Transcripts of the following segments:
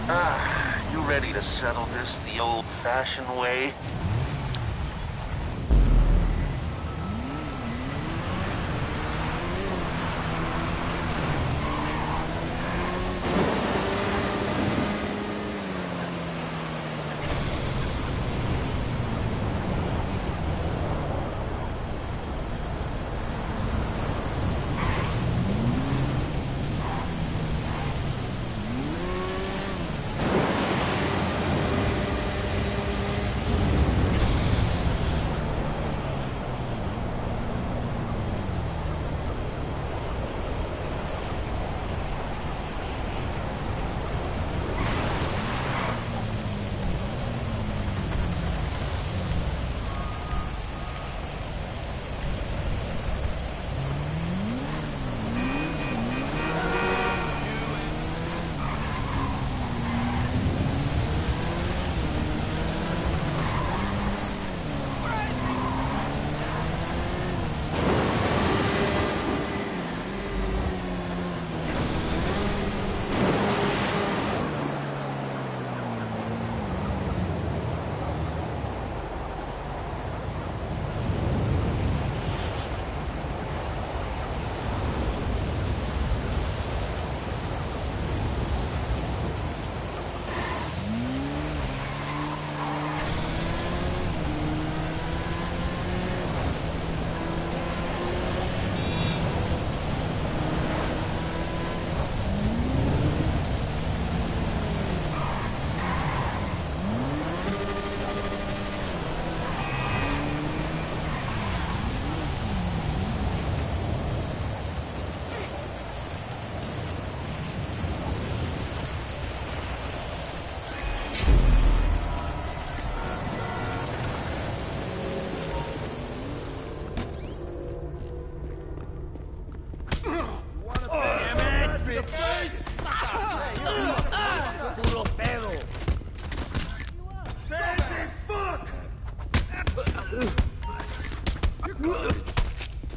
You ready to settle this the old-fashioned way?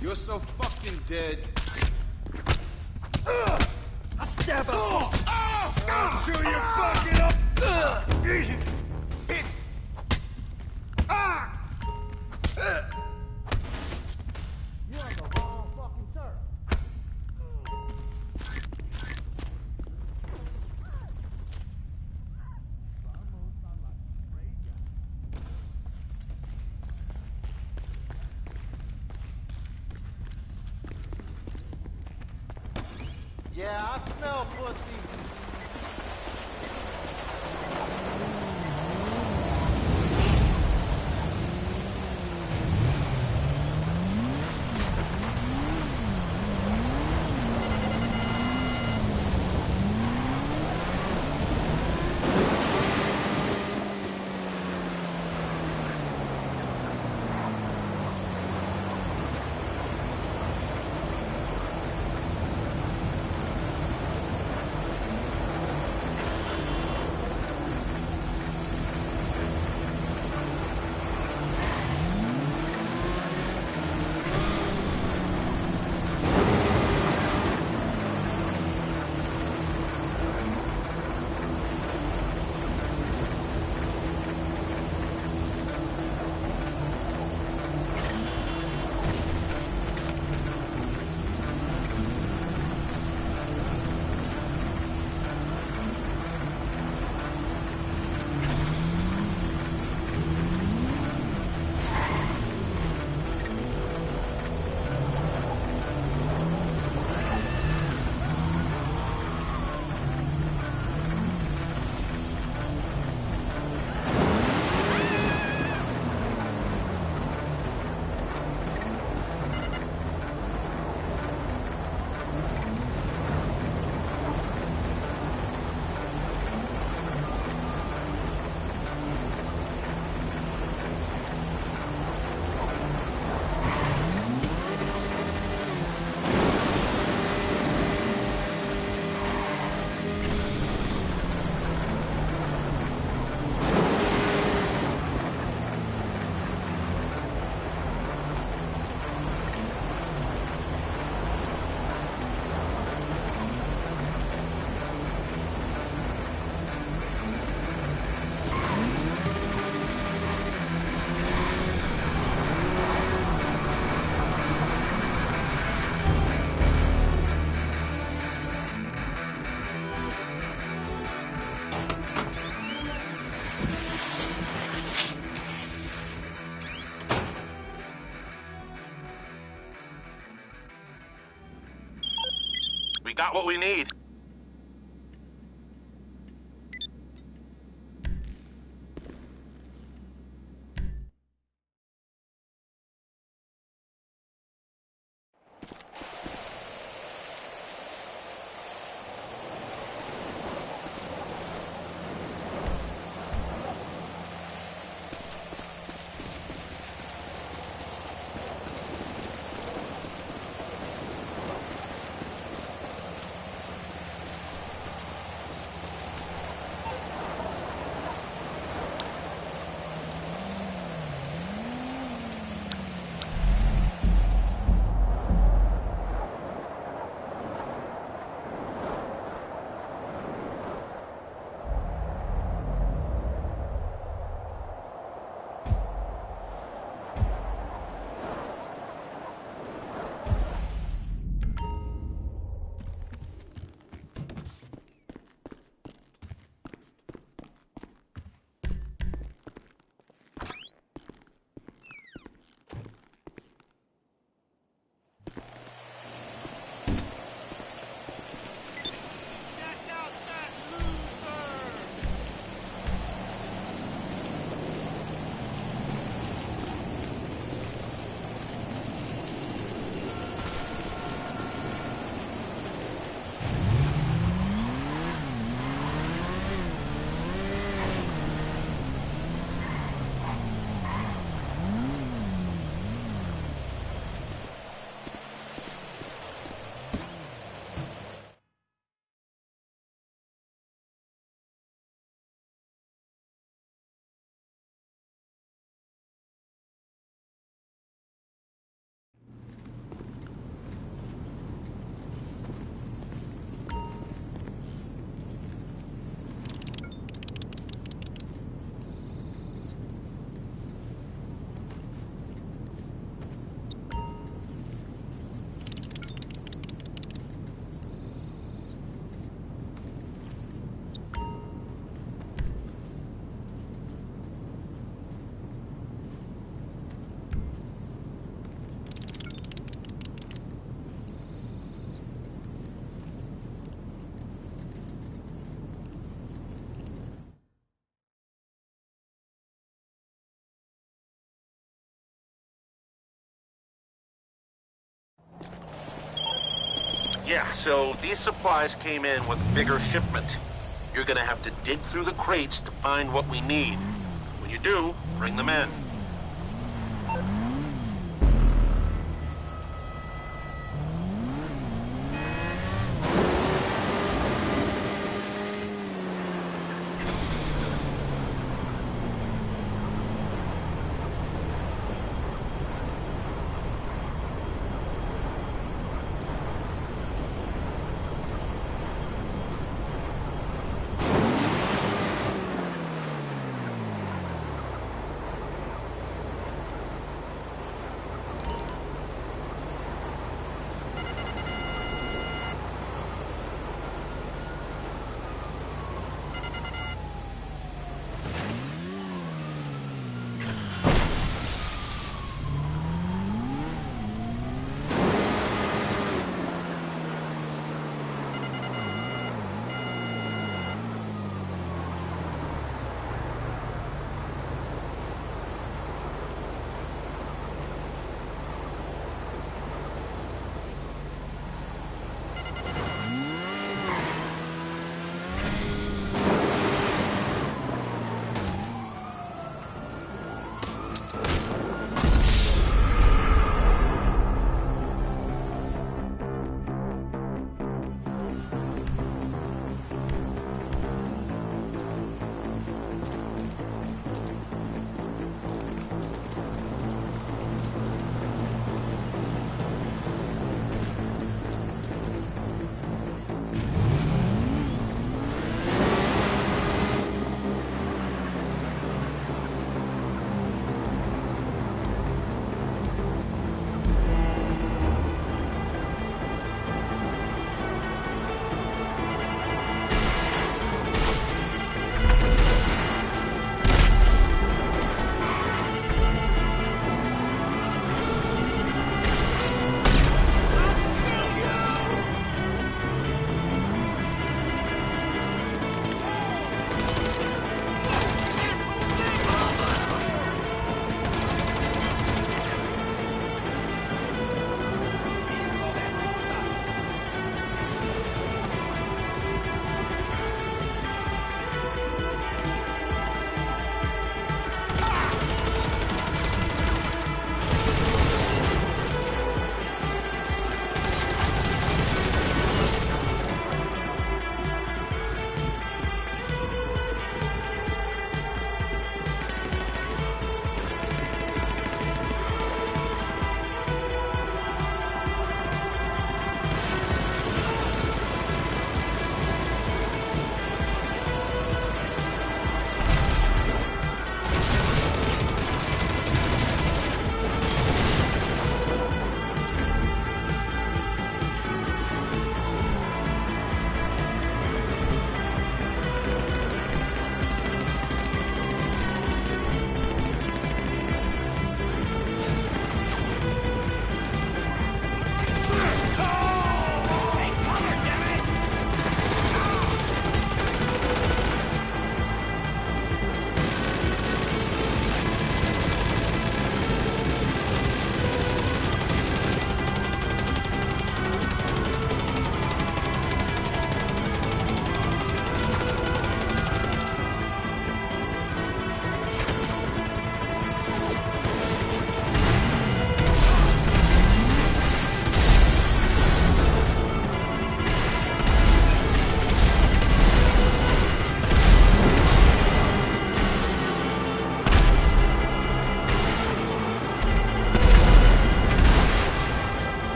You're so fucking dead. I stab up. I'll chew you fucking up. Hit. You're on the wrong fucking turf. Yeah, I smell pussy. We got what we need. Yeah, so these supplies came in with a bigger shipment. You're gonna have to dig through the crates to find what we need. When you do, bring them in.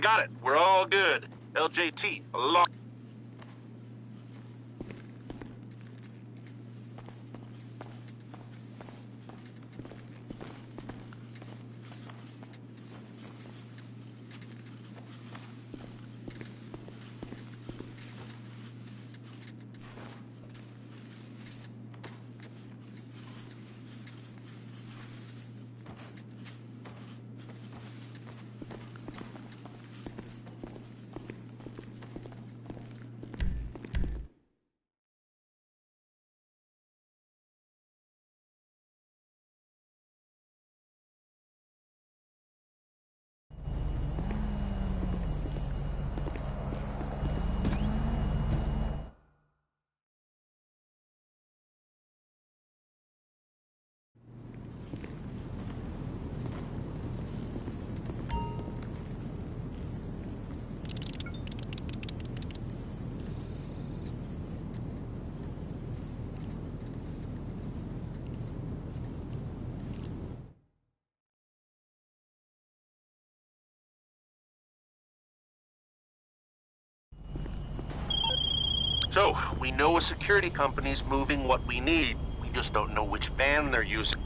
We got it. We're all good. LJT, along. So, we know a security company's moving what we need. We just don't know which van they're using.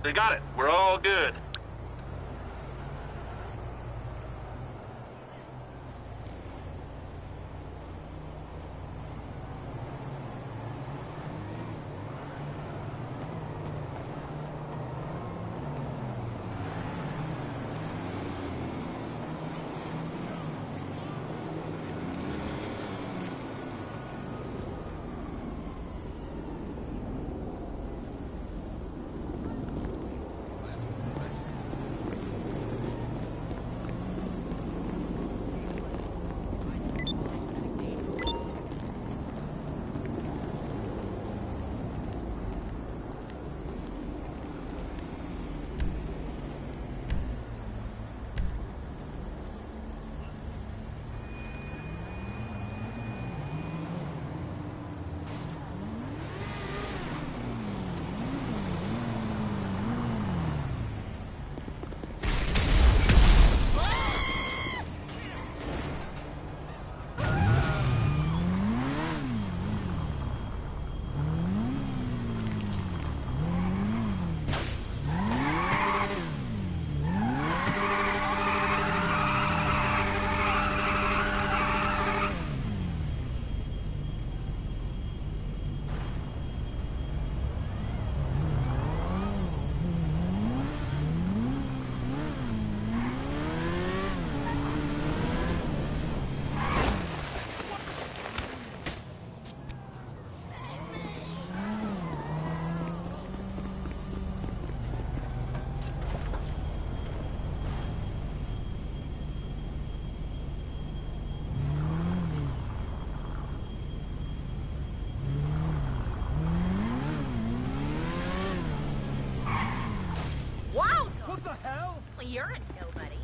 They got it. We're all good. What the hell? Well, you're a nobody.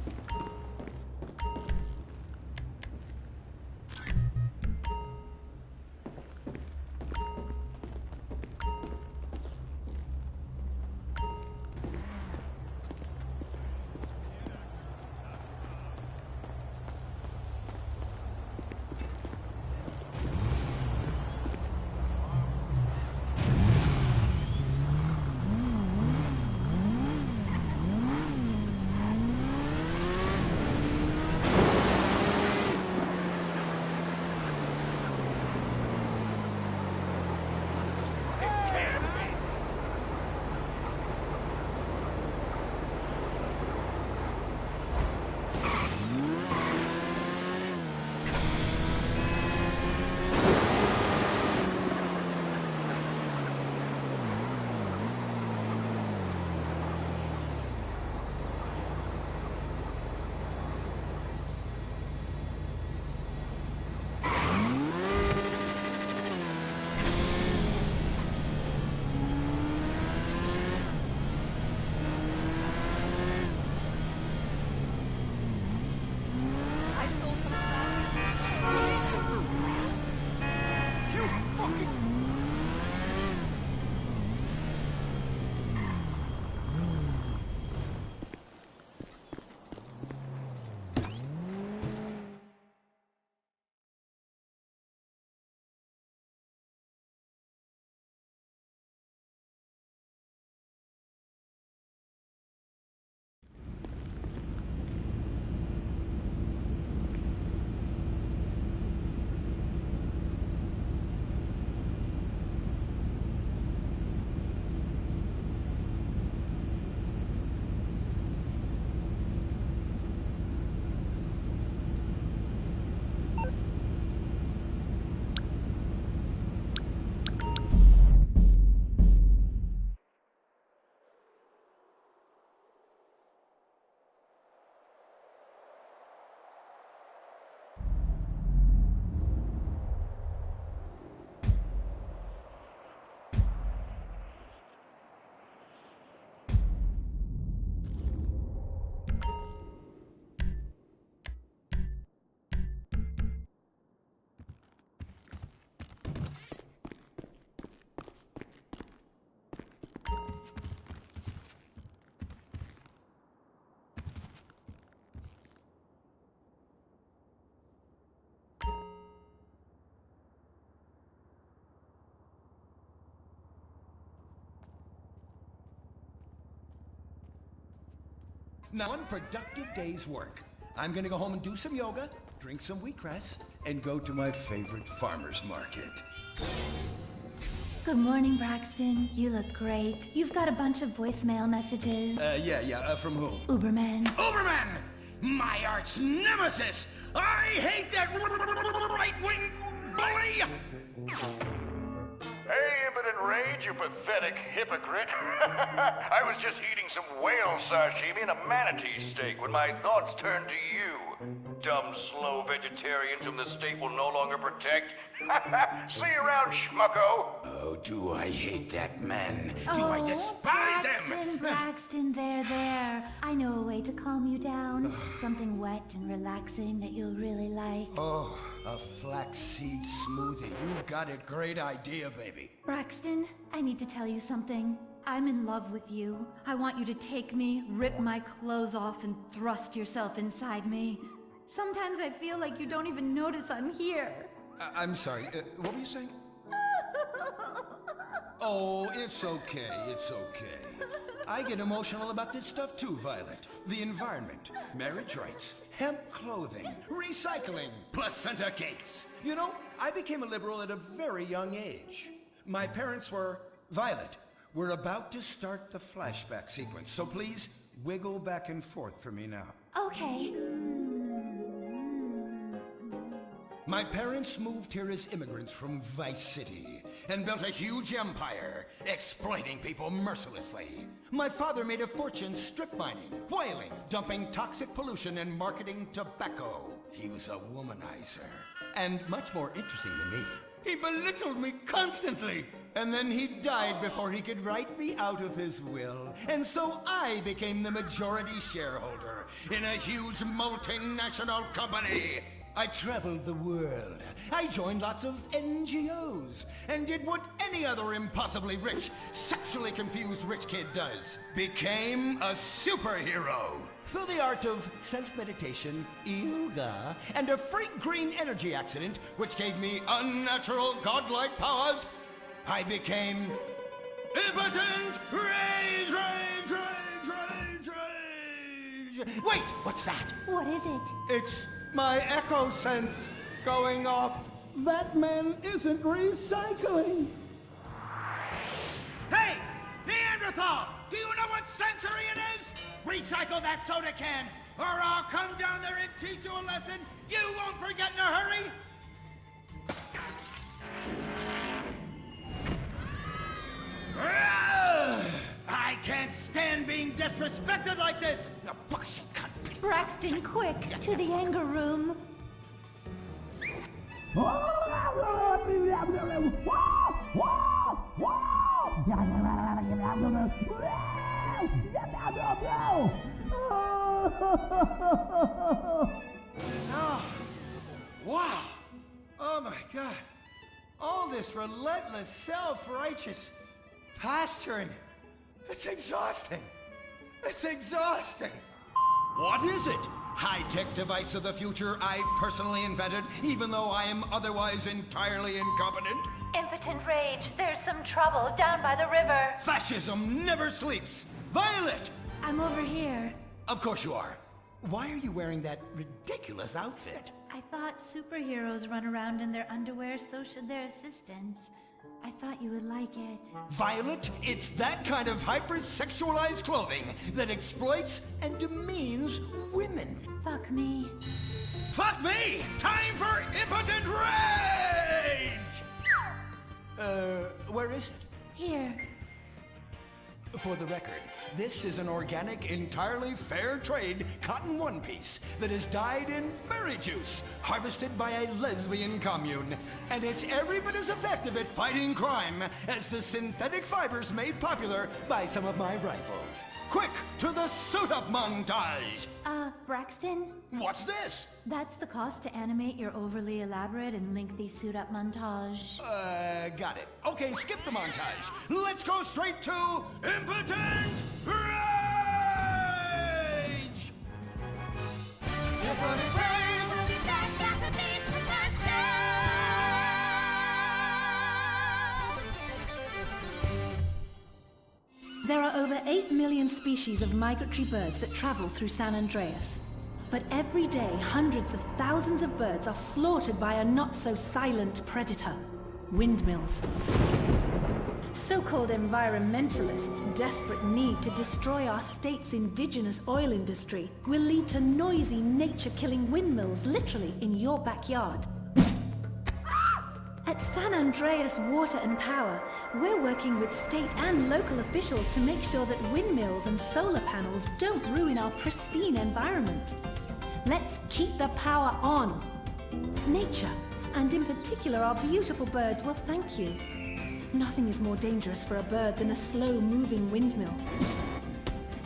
Now, one productive day's work. I'm gonna go home and do some yoga, drink some wheatgrass, and go to my favorite farmer's market. Good morning, Braxton. You look great. You've got a bunch of voicemail messages. From who? Uberman. Uberman! My arch nemesis! I hate that right-wing bully! Hey, impotent rage, you pathetic hypocrite. I was just eating some whale sashimi and a manatee steak when my thoughts turned to you. Dumb, slow vegetarians whom the state will no longer protect. See you around, schmucko. Oh, do I hate that man? Do I despise him? Braxton, there. I know a way to calm you down. Something wet and relaxing that you'll really like. Oh, a flaxseed smoothie. You've got a great idea, baby. Braxton, I need to tell you something. I'm in love with you. I want you to take me, rip my clothes off, and thrust yourself inside me. Sometimes I feel like you don't even notice I'm here. I'm sorry, what were you saying? Oh, it's okay. I get emotional about this stuff too, Violet. The environment, marriage rights, hemp clothing, recycling, placenta cakes. You know, I became a liberal at a very young age. My parents were, Violet, we're about to start the flashback sequence, so please wiggle back and forth for me now. Okay. My parents moved here as immigrants from Vice City and built a huge empire, exploiting people mercilessly. My father made a fortune strip mining, whaling, dumping toxic pollution, and marketing tobacco. He was a womanizer. And much more interesting than me, he belittled me constantly. And then he died before he could write me out of his will. And so I became the majority shareholder in a huge multinational company. I traveled the world. I joined lots of NGOs and did what any other impossibly rich, sexually confused rich kid does. Became a superhero. Through the art of self-meditation, yoga, and a freak green energy accident, which gave me unnatural godlike powers, I became impotent rage. Wait, what's that? What is it? It's my echo sense going off. That man isn't recycling. Hey, Neanderthal! Do you know what century it is? Recycle that soda can, or I'll come down there and teach you a lesson you won't forget in a hurry. I can't stand being disrespected like this! Now, bullshit, cunt. Braxton, quick, to the anger room. Oh, wow! Oh my God! All this relentless, self-righteous posturing. It's exhausting. It's exhausting. What is it? High-tech device of the future I personally invented, even though I am otherwise entirely incompetent? Impotent rage, there's some trouble down by the river. Fascism never sleeps. Violet! I'm over here. Of course you are. Why are you wearing that ridiculous outfit? I thought superheroes run around in their underwear, so should their assistants. I thought you would like it. Violet, it's that kind of hypersexualized clothing that exploits and demeans women. Fuck me. Fuck me! Time for impotent rage! Where is it? Here. For the record, this is an organic, entirely fair trade cotton one piece that is dyed in berry juice, harvested by a lesbian commune. And it's every bit as effective at fighting crime as the synthetic fibers made popular by some of my rivals. Quick, to the suit-up montage! Braxton? What's this? That's the cost to animate your overly elaborate and lengthy suit-up montage. Got it. Okay, skip the montage. Let's go straight to impotent rage! Impotent rage! We'll be back after these commercials. There are over 8 million million species of migratory birds that travel through San Andreas. But every day, hundreds of thousands of birds are slaughtered by a not-so-silent predator: windmills. So-called environmentalists' desperate need to destroy our state's indigenous oil industry will lead to noisy, nature-killing windmills literally in your backyard. At San Andreas Water and Power, we're working with state and local officials to make sure that windmills and solar panels don't ruin our pristine environment. Let's keep the power on. Nature, and in particular our beautiful birds, will thank you. Nothing is more dangerous for a bird than a slow-moving windmill.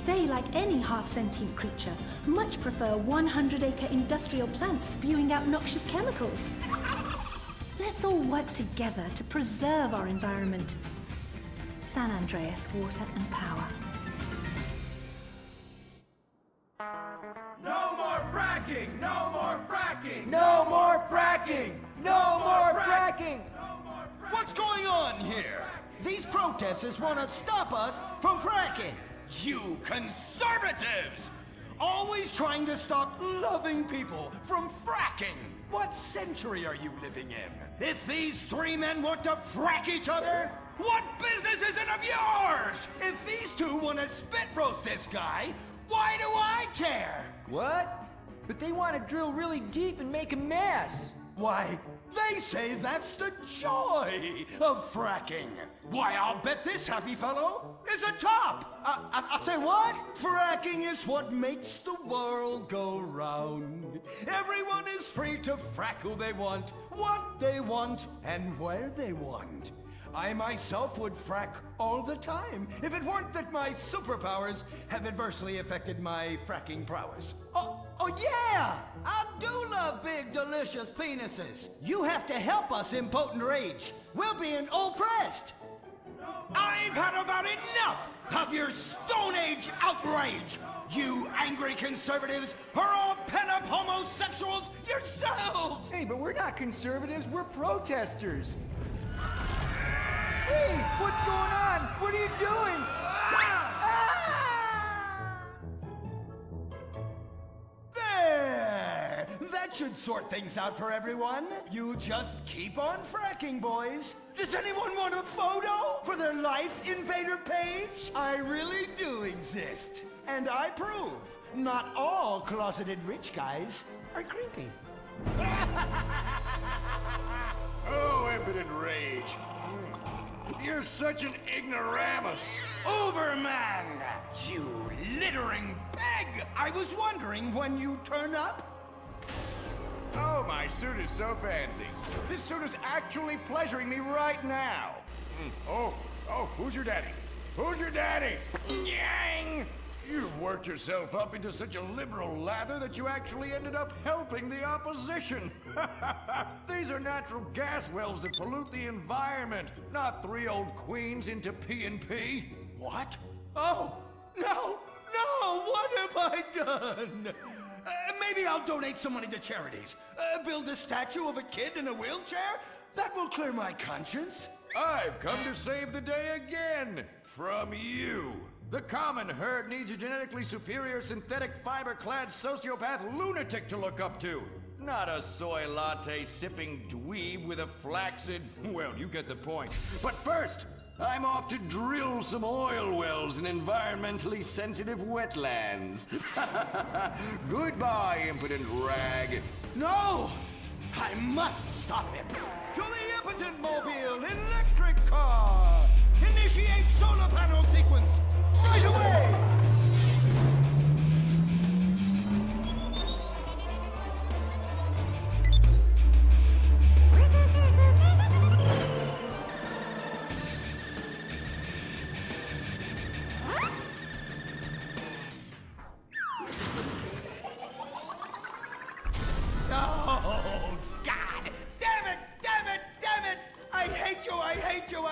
They, like any half-sentient creature, much prefer 100-acre industrial plants spewing out noxious chemicals. Let's all work together to preserve our environment. San Andreas Water and Power. No more fracking! No more fracking! No more fracking! No more fracking! What's going on here? These protesters want to stop us from fracking. You conservatives! Always trying to stop loving people from fracking. What century are you living in? If these three men want to frack each other, what business is it of yours? If these two want to spit roast this guy, why do I care? What? But they want to drill really deep and make a mess. Why, they say that's the joy of fracking. Why, I'll bet this happy fellow is a top. I say what? Fracking is what makes the world go round. Everyone is free to frack who they want, what they want, and where they want. I myself would frack all the time if it weren't that my superpowers have adversely affected my fracking prowess. Oh yeah! I do love big, delicious penises. You have to help us, impotent rage. We're being oppressed. I've had about enough of your Stone Age outrage. You angry conservatives are all pent-up homosexuals yourselves. Hey, but we're not conservatives, we're protesters. Hey, what's going on? What are you doing? There! That should sort things out for everyone. You just keep on fracking, boys. Does anyone want a photo for their Life Invader page? I really do exist. And I prove not all closeted rich guys are creepy. Oh, impotent rage. You're such an ignoramus. Overman! You littering peg! I was wondering when you turn up. Oh, my suit is so fancy. This suit is actually pleasuring me right now. Oh, who's your daddy? Who's your daddy? Yang! You've worked yourself up into such a liberal lather that you actually ended up helping the opposition. These are natural gas wells that pollute the environment, not three old queens into P&P. What? Oh, no, what have I done? Maybe I'll donate some money to charities. Build a statue of a kid in a wheelchair? That will clear my conscience. I've come to save the day again from you. The common herd needs a genetically superior synthetic fiber-clad sociopath lunatic to look up to. Not a soy latte sipping dweeb with a flaccid... Well, you get the point. But first, I'm off to drill some oil wells in environmentally sensitive wetlands. Goodbye, impotent rag. No! I must stop him! To the impotent mobile electric car! Initiate solar panel sequence! Right away! Oh, God! Damn it! I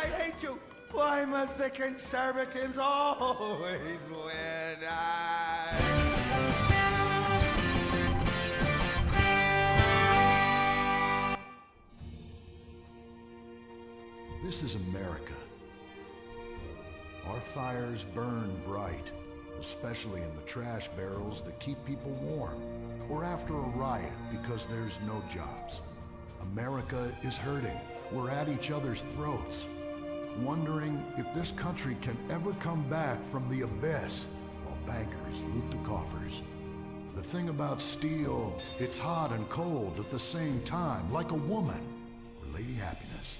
hate you! Why must the conservatives always win? This is America. Our fires burn bright, especially in the trash barrels that keep people warm, or after a riot because there's no jobs. America is hurting. We're at each other's throats, wondering if this country can ever come back from the abyss while bankers loot the coffers. The thing about steel, it's hot and cold at the same time, like a woman, or Lady Happiness.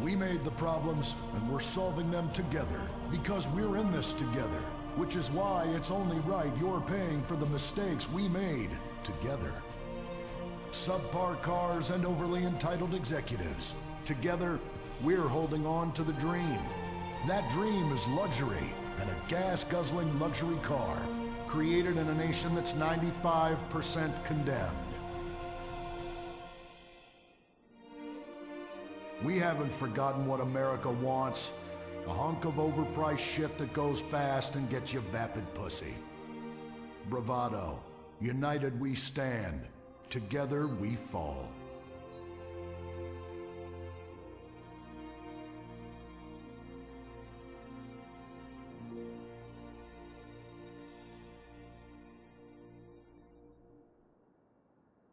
We made the problems, and we're solving them together, because we're in this together, which is why it's only right you're paying for the mistakes we made together. Subpar cars and overly entitled executives. Together, we're holding on to the dream. That dream is luxury, and a gas-guzzling luxury car, created in a nation that's 95% condemned. We haven't forgotten what America wants. A hunk of overpriced shit that goes fast and gets you vapid pussy. Bravado. United we stand. Together we fall.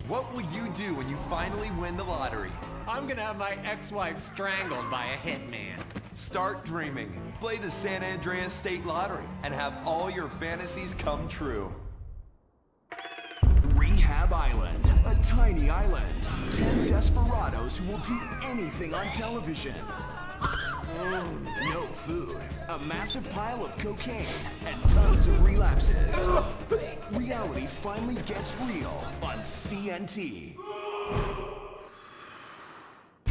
What will you do when you finally win the lottery? I'm gonna have my ex-wife strangled by a hitman. Start dreaming. Play the San Andreas State Lottery and have all your fantasies come true. Rehab Island, a tiny island. 10 desperados who will do anything on television. No food, a massive pile of cocaine, and tons of relapses. Reality finally gets real on CNT.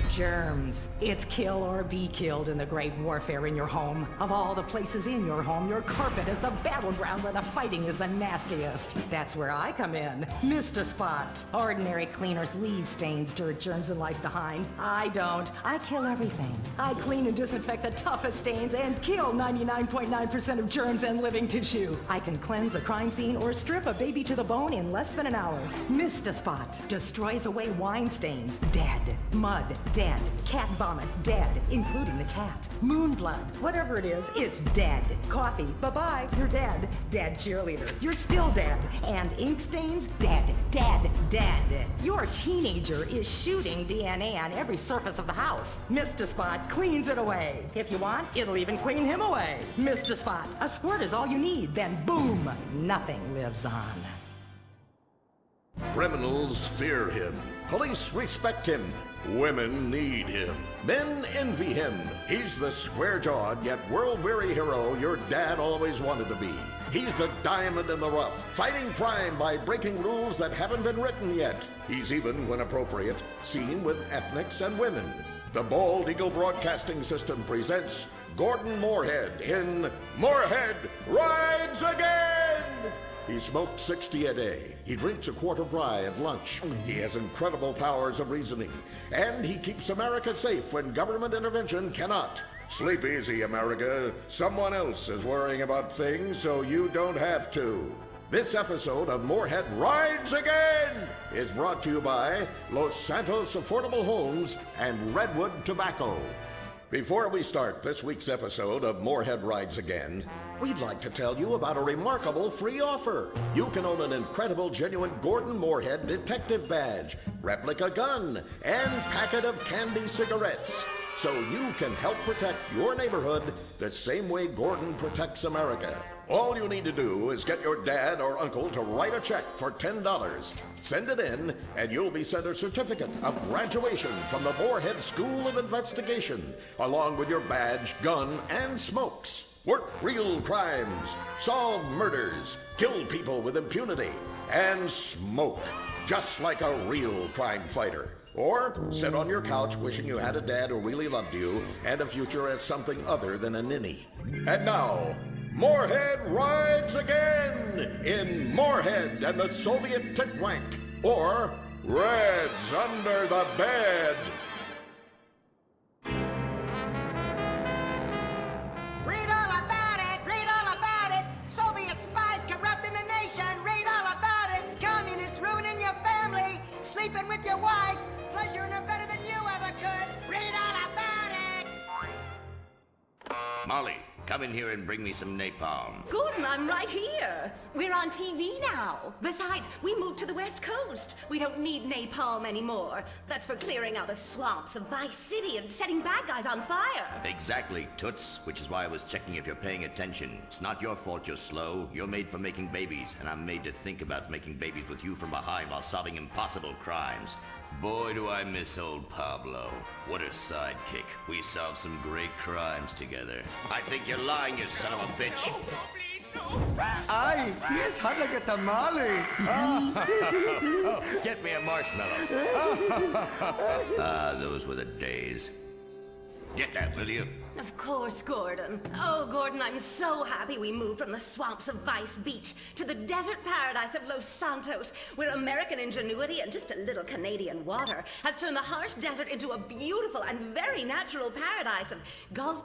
Germs. It's kill or be killed in the great warfare in your home. Of all the places in your home, your carpet is the battleground where the fighting is the nastiest. That's where I come in. Mr. Spot. Ordinary cleaners leave stains, dirt, germs, and life behind. I don't. I kill everything. I clean and disinfect the toughest stains and kill 99.9% of germs and living tissue. I can cleanse a crime scene or strip a baby to the bone in less than an hour. Mr. Spot destroys away wine stains. Dead. Mud. Dead. Cat vomit, dead, including the cat. Moon blood, whatever it is, it's dead. Coffee, bye-bye, you're dead. Dead cheerleader, you're still dead. And ink stains, dead, dead, dead. Your teenager is shooting DNA on every surface of the house. Mr. Spot cleans it away. If you want, it'll even clean him away. Mr. Spot, a squirt is all you need, then boom, nothing lives on. Criminals fear him. Police respect him. Women need him. Men envy him. He's the square-jawed yet world-weary hero your dad always wanted to be. He's the diamond in the rough, fighting crime by breaking rules that haven't been written yet. He's even, when appropriate, seen with ethnics and women. The Bald Eagle Broadcasting System presents Gordon Moorhead in Moorhead Rides Again! He smokes 60 a day. He drinks a quart of rye at lunch. He has incredible powers of reasoning. And he keeps America safe when government intervention cannot. Sleep easy, America. Someone else is worrying about things so you don't have to. This episode of Moorhead Rides Again is brought to you by Los Santos Affordable Homes and Redwood Tobacco. Before we start this week's episode of Moorhead Rides Again, we'd like to tell you about a remarkable free offer. You can own an incredible, genuine Gordon Moorhead detective badge, replica gun, and packet of candy cigarettes. So you can help protect your neighborhood the same way Gordon protects America. All you need to do is get your dad or uncle to write a check for $10. Send it in, and you'll be sent a certificate of graduation from the Moorhead School of Investigation, along with your badge, gun, and smokes. Work real crimes, solve murders, kill people with impunity, and smoke, just like a real crime fighter. Or sit on your couch wishing you had a dad who really loved you and a future as something other than a ninny. And now, Moorhead Rides Again in Moorhead and the Soviet Titwank, or Reds Under the Bed. Read all about it! Read all about it! Soviet spies corrupting the nation! Read all about it! Communists ruining your family! Sleeping with your wife! Pleasuring her better than you ever could! Read all about it! Molly, come in here and bring me some napalm. Gordon, I'm right here. We're on TV now. Besides, we moved to the West Coast. We don't need napalm anymore. That's for clearing out the swamps of Vice City and setting bad guys on fire. Exactly, Toots, which is why I was checking if you're paying attention. It's not your fault you're slow. You're made for making babies, and I'm made to think about making babies with you from behind while solving impossible crimes. Boy, do I miss old Pablo. What a sidekick. We solved some great crimes together. I think you're lying, you son of a bitch. Ay, he is hot like a tamale. Get me a marshmallow. Those were the days. Get that, will you? Of course, Gordon. Oh, Gordon, I'm so happy we moved from the swamps of Vice Beach to the desert paradise of Los Santos, where American ingenuity and just a little Canadian water has turned the harsh desert into a beautiful and very natural paradise of golf